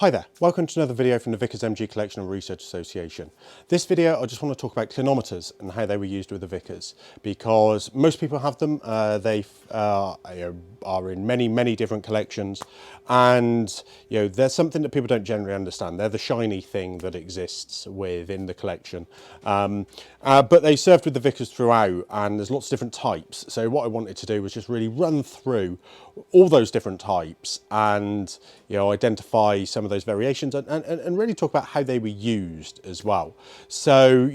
Hi there, welcome to another video from the Vickers MG Collection and Research Association. This video I just want to talk about clinometers and how they were used with the Vickers, because most people have them. They are in many different collections, and there's something that people don't generally understand. They're the shiny thing that exists within the collection, but they served with the Vickers throughout, and there's lots of different types. So what I wanted to do was just really run through all those different types and identify some of those variations and really talk about how they were used as well. So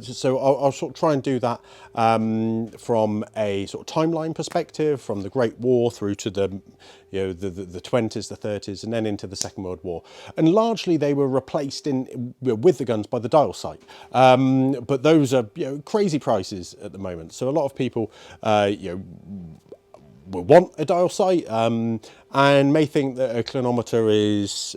so I'll sort of try and do that from a sort of timeline perspective, from the Great War through to the the 20s, the 30s, and then into the Second World War. And largely they were replaced with the guns by the dial sight, but those are crazy prices at the moment. So a lot of people will want a dial sight and may think that a clinometer is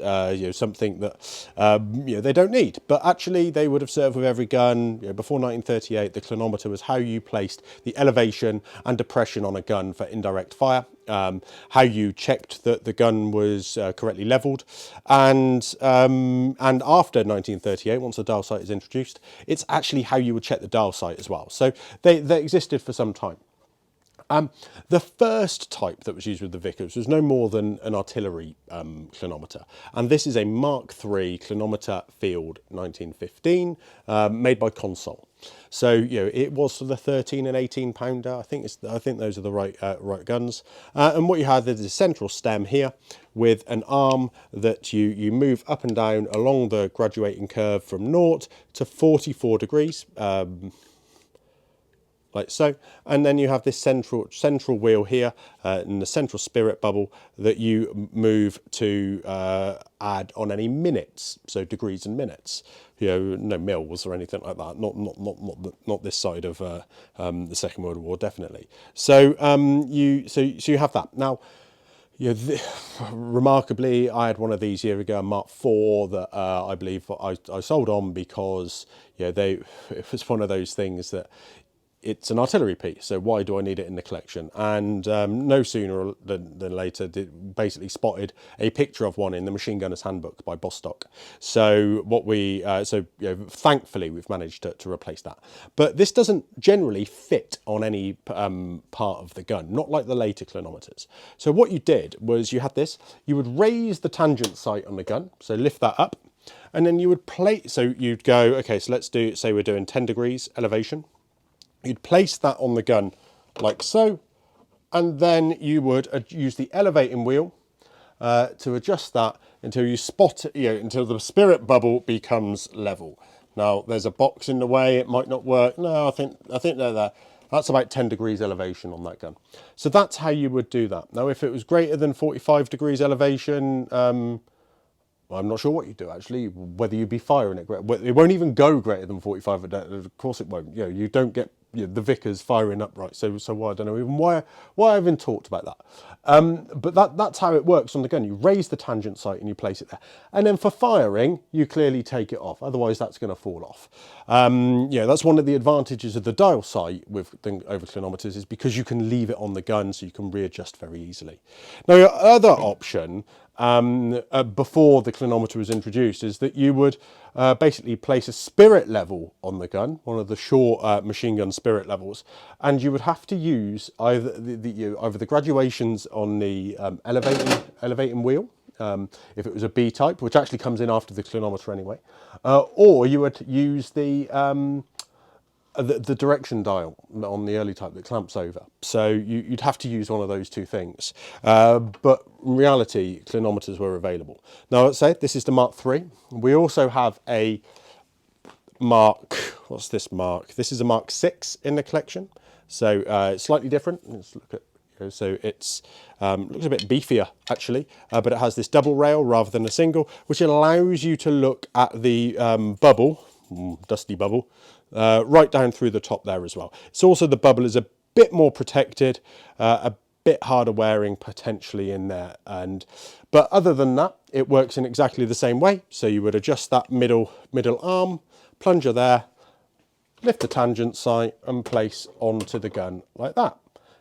something that they don't need, but actually they would have served with every gun. Before 1938, the clinometer was how you placed the elevation and depression on a gun for indirect fire, how you checked that the gun was correctly leveled, and after 1938, once the dial sight is introduced, it's actually how you would check the dial sight as well. So they existed for some time. The first type that was used with the Vickers was no more than an artillery clinometer, and this is a Mark III Clinometer Field 1915, made by Console. So it was for the 13 and 18 pounder. I think those are the right guns. And what you have is a central stem here with an arm that you move up and down along the graduating curve from 0 to 44 degrees. Like so, and then you have this central wheel here in the central spirit bubble that you move to add on any minutes, so degrees and minutes. No mils or anything like that. Not this side of the Second World War, definitely. So you have that now. Remarkably, I had one of these year ago, a Mark IV, that I believe I sold on because it was one of those things that. It's an artillery piece, so why do I need it in the collection? And no sooner than later, basically spotted a picture of one in the Machine Gunner's Handbook by Bostock. So thankfully we've managed to replace that. But this doesn't generally fit on any part of the gun, not like the later clinometers. So what you did was you had this. You would raise the tangent sight on the gun, so lift that up, and then you would place. So you'd go, okay, so let's say we're doing 10 degrees elevation. You'd place that on the gun like so, and then you would use the elevating wheel to adjust that until you until the spirit bubble becomes level. Now there's a box in the way, it might not work. No, I think they're there. That's about 10 degrees elevation on that gun. So that's how you would do that. Now if it was greater than 45 degrees elevation, I'm not sure what you do actually, whether you'd be firing it. It won't even go greater than 45. Of course it won't. You don't get the Vickers firing upright. So why, I don't know even why I even talked about that. But that's how it works on the gun. You raise the tangent sight and you place it there. And then for firing, you clearly take it off. Otherwise that's going to fall off. That's one of the advantages of the dial sight over clinometers, is because you can leave it on the gun so you can readjust very easily. Now your other option before the clinometer was introduced is that you would basically place a spirit level on the gun, one of the short machine gun spirit levels, and you would have to use either the graduations on the elevating wheel, if it was a B type, which actually comes in after the clinometer anyway, or you would use the direction dial on the early type that clamps over. So you'd have to use one of those two things. But in reality, clinometers were available. Now let's say this is the Mark III. We also have a Mark, what's this Mark? This is a Mark VI in the collection. So it's slightly different. Let's look at, so it's looks a bit beefier actually, but it has this double rail rather than a single, which allows you to look at the bubble, dusty bubble, right down through the top there as well. It's also, the bubble is a bit more protected, a bit harder wearing potentially in there, but other than that it works in exactly the same way. So you would adjust that middle arm, plunger there, lift the tangent sight and place onto the gun like that.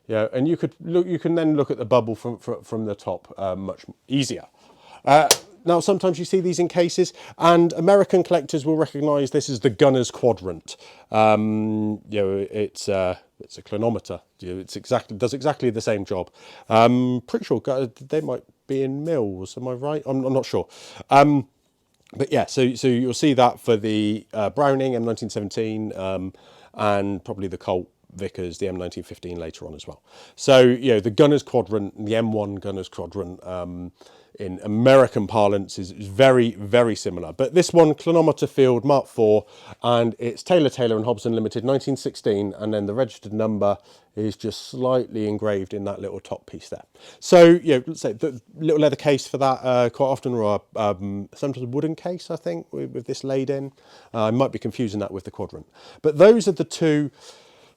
And you can then look at the bubble from the top much easier. Now, sometimes you see these in cases, and American collectors will recognise this as the gunner's quadrant. It's a clinometer. Does exactly the same job. Pretty sure they might be in mils. Am I right? I'm not sure. But yeah, so you'll see that for the Browning M1917 and probably the Colt Vickers, the M1915 later on as well. So, the gunner's quadrant, the M1 gunner's quadrant, in American parlance is very, very similar. But this one, Clinometer Field Mark IV, and it's Taylor and Hobson Limited, 1916, and then the registered number is just slightly engraved in that little top piece there. So, let's say the little leather case for that quite often, or sometimes a wooden case, I think, with this laid in. I might be confusing that with the quadrant. But those are the two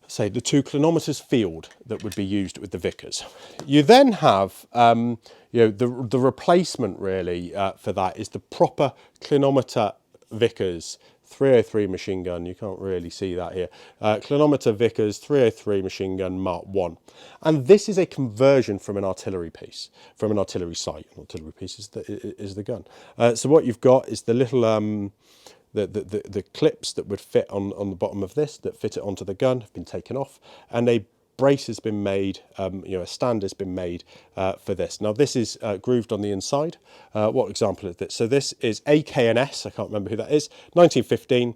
Clinometers Field that would be used with the Vickers. You then have, the replacement really for that is the proper Clinometer Vickers 303 machine gun. You can't really see that here. Clinometer Vickers 303 machine gun Mark 1. And this is a conversion from an artillery piece, from an artillery sight. An artillery piece is the gun. So what you've got is the little the clips that would fit on the bottom of this, that fit it onto the gun, have been taken off, and a brace has been made, a stand has been made for this. Now this is grooved on the inside. What example is this? So this is AKNS, I can't remember who that is, 1915,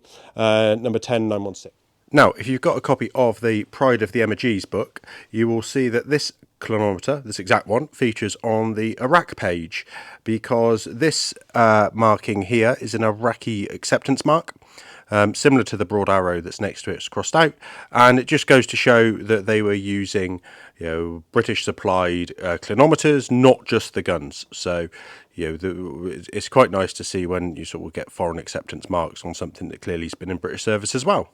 number 10916. Now, if you've got a copy of the Pride of the Emagees book, you will see that this Clinometer, this exact one, features on the Iraq page, because this marking here is an Iraqi acceptance mark, similar to the broad arrow that's next to it. It's crossed out, and it just goes to show that they were using, British supplied clinometers, not just the guns. So, it's quite nice to see when you sort of get foreign acceptance marks on something that clearly has been in British service as well.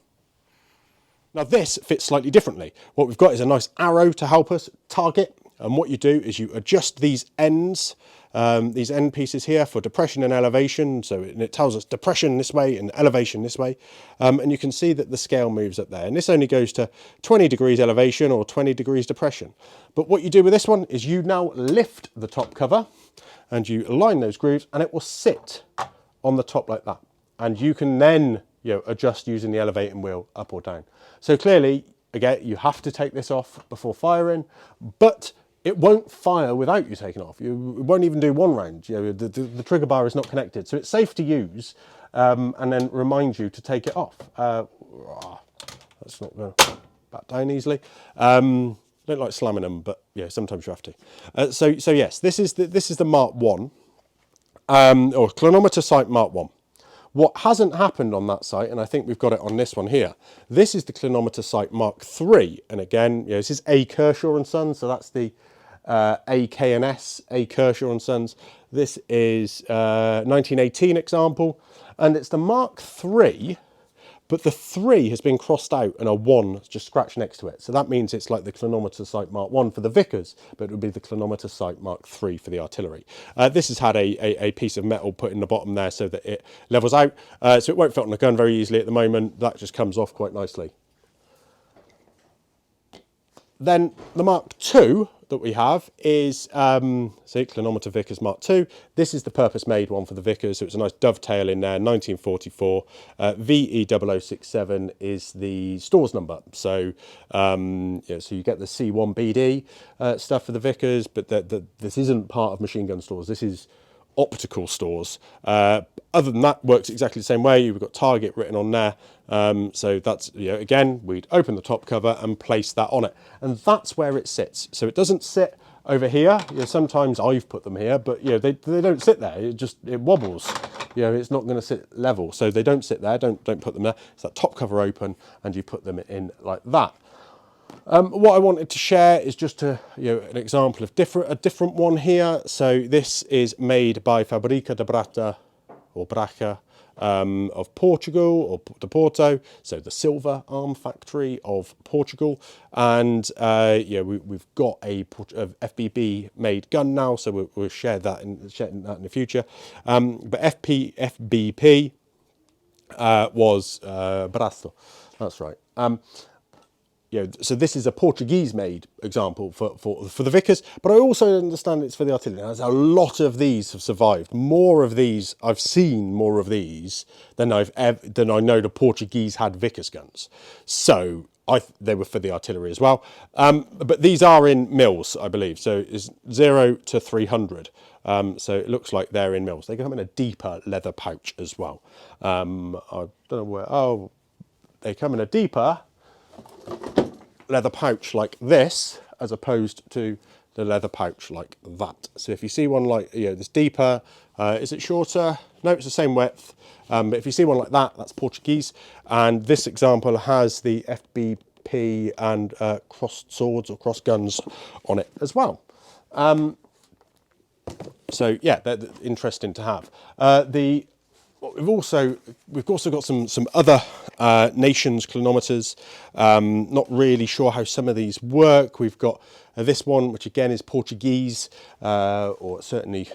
Now this fits slightly differently. What we've got is a nice arrow to help us target, and what you do is you adjust these ends, these end pieces here for depression and elevation. So it tells us depression this way and elevation this way, and you can see that the scale moves up there, and this only goes to 20 degrees elevation or 20 degrees depression. But what you do with this one is you now lift the top cover and you align those grooves, and it will sit on the top like that, and you can then adjust using the elevating wheel up or down. So clearly, again, you have to take this off before firing, but it won't fire without you taking it off. It won't even do one round. The trigger bar is not connected, so it's safe to use, and then remind you to take it off. That's not going to back down easily. Don't like slamming them, but sometimes you have to. So yes, this is the Mark 1, or Clinometer Sight Mark 1. What hasn't happened on that site, and I think we've got it on this one here, this is the Clinometer Sight Mark 3. And again, this is A. Kershaw and Sons, so that's the AKNS, A. Kershaw and Sons. This is 1918 example, and it's the Mark 3, but the 3 has been crossed out and a 1 just scratched next to it. So that means it's like the Clinometer Sight Mark 1 for the Vickers, but it would be the Clinometer Sight Mark 3 for the artillery. This has had a piece of metal put in the bottom there so that it levels out. So it won't fit on the gun very easily at the moment. That just comes off quite nicely. Then the Mark II that we have is, Clinometer Vickers Mark II. This is the purpose-made one for the Vickers, so it's a nice dovetail in there, 1944. VE0067 is the stores number. So, so you get the C1BD stuff for the Vickers, but this isn't part of machine gun stores. This is optical stores. Other than that, works exactly the same way. You've got target written on there. So that's, again, we'd open the top cover and place that on it. And that's where it sits. So it doesn't sit over here. Sometimes I've put them here, but they don't sit there. It wobbles. It's not going to sit level. So they don't sit there. Don't put them there. It's that top cover open and you put them in like that. What I wanted to share is just an example of a different one here. So this is made by Fabrica de Brata or Braca of Portugal, or de Porto, so the silver arm factory of Portugal. And we've got a FBB made gun now, so we'll share that in the future. But FBP was Brasto, that's right. so this is a Portuguese-made example for the Vickers, but I also understand it's for the artillery. Now, there's a lot of these have survived. More of these, I've seen more of these than I know the Portuguese had Vickers guns. So they were for the artillery as well. But these are in mils, I believe. So it's 0 to 300. So it looks like they're in mils. They come in a deeper leather pouch as well. I don't know where. Oh, they come in a deeper leather pouch like this, as opposed to the leather pouch like that. So if you see one like, this deeper, is it shorter? No, it's the same width. But if you see one like that, that's Portuguese. And this example has the FBP and crossed swords or cross guns on it as well. So yeah, they're interesting to have. We've also got some other nations clinometers. Not really sure how some of these work. We've got this one, which again is Portuguese, or certainly,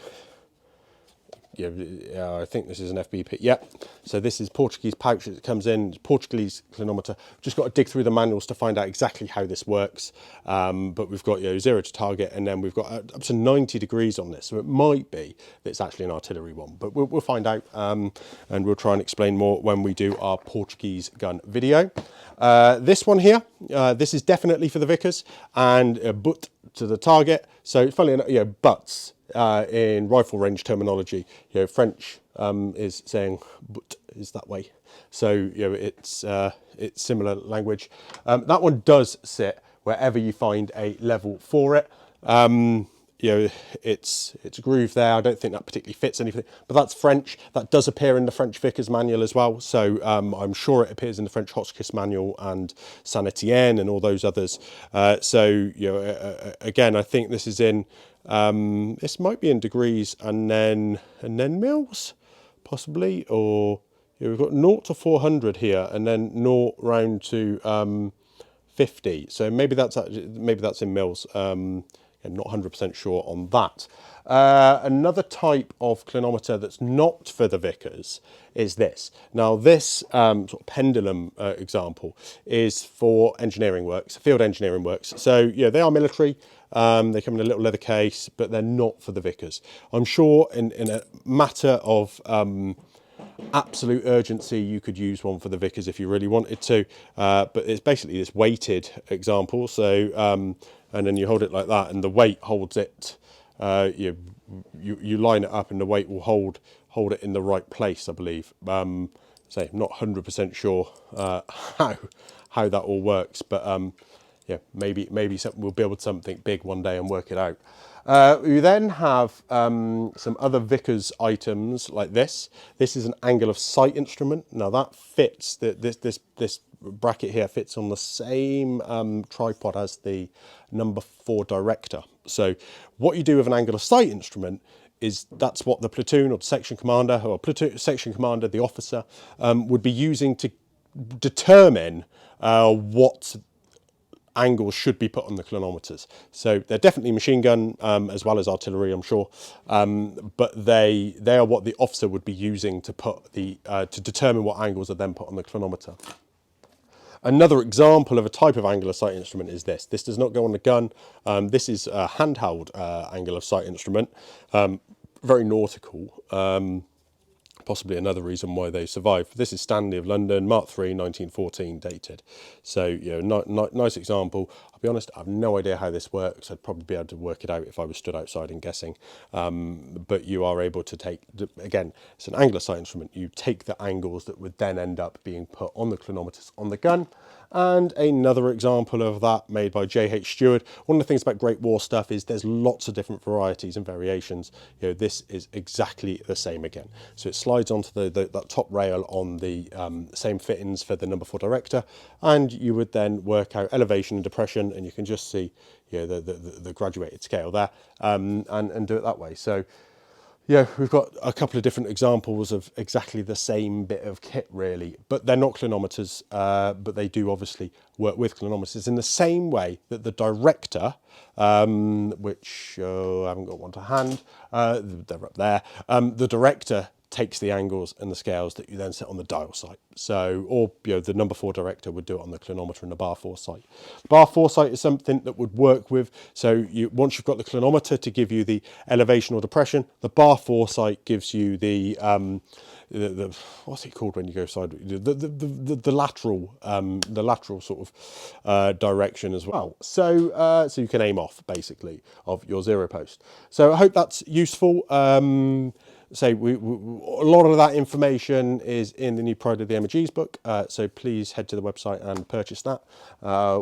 I think this is an FBP. Yeah, so this is Portuguese pouch that comes in. It's Portuguese clinometer. Just got to dig through the manuals to find out exactly how this works. But we've got 0 to target, and then we've got up to 90 degrees on this. So it might be that it's actually an artillery one, but we'll find out, and we'll try and explain more when we do our Portuguese gun video. This one here, this is definitely for the Vickers, and a butt to the target. So funnily enough, butts. In rifle range terminology, French is saying "but" is that way, so it's similar language. That one does sit wherever you find a level for it. It's grooved there. I don't think that particularly fits anything, but that's French. That does appear in the French Vickers manual as well. So I'm sure it appears in the French Hotchkiss manual and Saint Etienne and all those others. Again, I think this is in. This might be in degrees and then mils, possibly, or we've got 0 to 400 here, and then 0 round to 50. So maybe that's in mils. I'm not 100% sure on that. Another type of clinometer that's not for the Vickers is this. Now this sort of pendulum example is for engineering works, field engineering works. So they are military. They come in a little leather case, but they're not for the Vickers. I'm sure in a matter of absolute urgency, you could use one for the Vickers if you really wanted to. But it's basically this weighted example. So and then you hold it like that, and the weight holds it. You line it up, and the weight will hold it in the right place, I believe. So not 100% sure how that all works, but maybe we'll build something big one day and work it out. We then have some other Vickers items like this. This is an angle of sight instrument. Now that fits, this bracket here fits on the same tripod as the number 4 director. So what you do with an angle of sight instrument is that's what the platoon or the section commander, the officer, would be using to determine what angles should be put on the clinometers. So they're definitely machine gun as well as artillery, I'm sure, but they are what the officer would be using to put to determine what angles are then put on the clinometer. Another example of a type of angle of sight instrument is this. This does not go on the gun. This is a handheld angle of sight instrument, very nautical. Possibly another reason why they survived. This is Stanley of London, Mark III, 1914 dated. So, nice example. I'll be honest, I have no idea how this works. I'd probably be able to work it out if I was stood outside and guessing. But you are able to take, again, it's an angle of sight instrument. You take the angles that would then end up being put on the clinometers on the gun. And another example of that made by J.H. Stewart. One of the things about Great War stuff is there's lots of different varieties and variations. This is exactly the same again. So it slides onto that top rail on the same fittings for the number 4 director, and you would then work out elevation and depression, and you can just see the graduated scale there, and do it that way. So we've got a couple of different examples of exactly the same bit of kit, really, but they're not clinometers, but they do obviously work with clinometers in the same way that the director, which I haven't got one to hand, they're up there, the director takes the angles and the scales that you then set on the dial sight. So, or the number 4 director would do it on the clinometer and the bar foresight. Bar foresight is something that would work with. So once you've got the clinometer to give you the elevation or depression, the bar foresight gives you the what's it called when you go sideways? The lateral sort of direction as well. So so you can aim off basically of your zero post. So I hope that's useful. So a lot of that information is in the new Pride of the MG's book, so please head to the website and purchase that.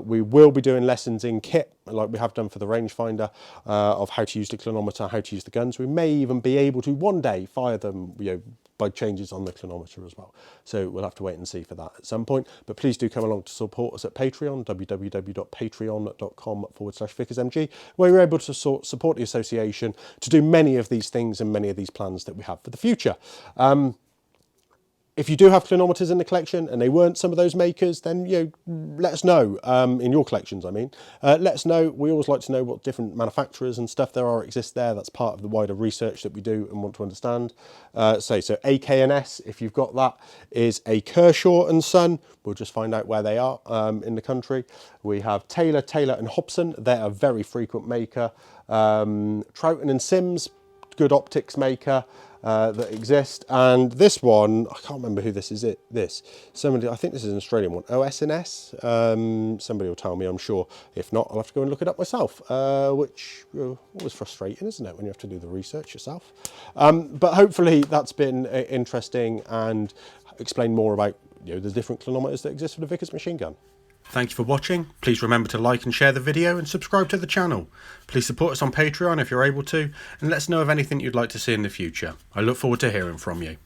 We will be doing lessons in kit, like we have done for the rangefinder, of how to use the clinometer, how to use the guns. We may even be able to one day fire them, by changes on the clinometer as well. So we'll have to wait and see for that at some point. But please do come along to support us at Patreon, www.patreon.com/VickersMG, where you're able to support the association to do many of these things and many of these plans that we have for the future. If you do have clinometers in the collection and they weren't some of those makers, then let us know, in your collections I mean. Let us know. We always like to know what different manufacturers and stuff exist there. That's part of the wider research that we do and want to understand. So AK&S, if you've got that, is a Kershaw and Son. We'll just find out where they are in the country. We have Taylor and Hobson. They're a very frequent maker. Troughton and Sims, good optics maker. That exist, and this one I can't remember who this is. Somebody, I think this is an Australian one. OS&S. Somebody will tell me, I'm sure. If not, I'll have to go and look it up myself, which always frustrating, isn't it, when you have to do the research yourself? But hopefully that's been interesting and explained more about the different clinometers that exist for the Vickers machine gun. Thank you for watching. Please remember to like and share the video and subscribe to the channel. Please support us on Patreon if you're able to, and let us know of anything you'd like to see in the future. I look forward to hearing from you.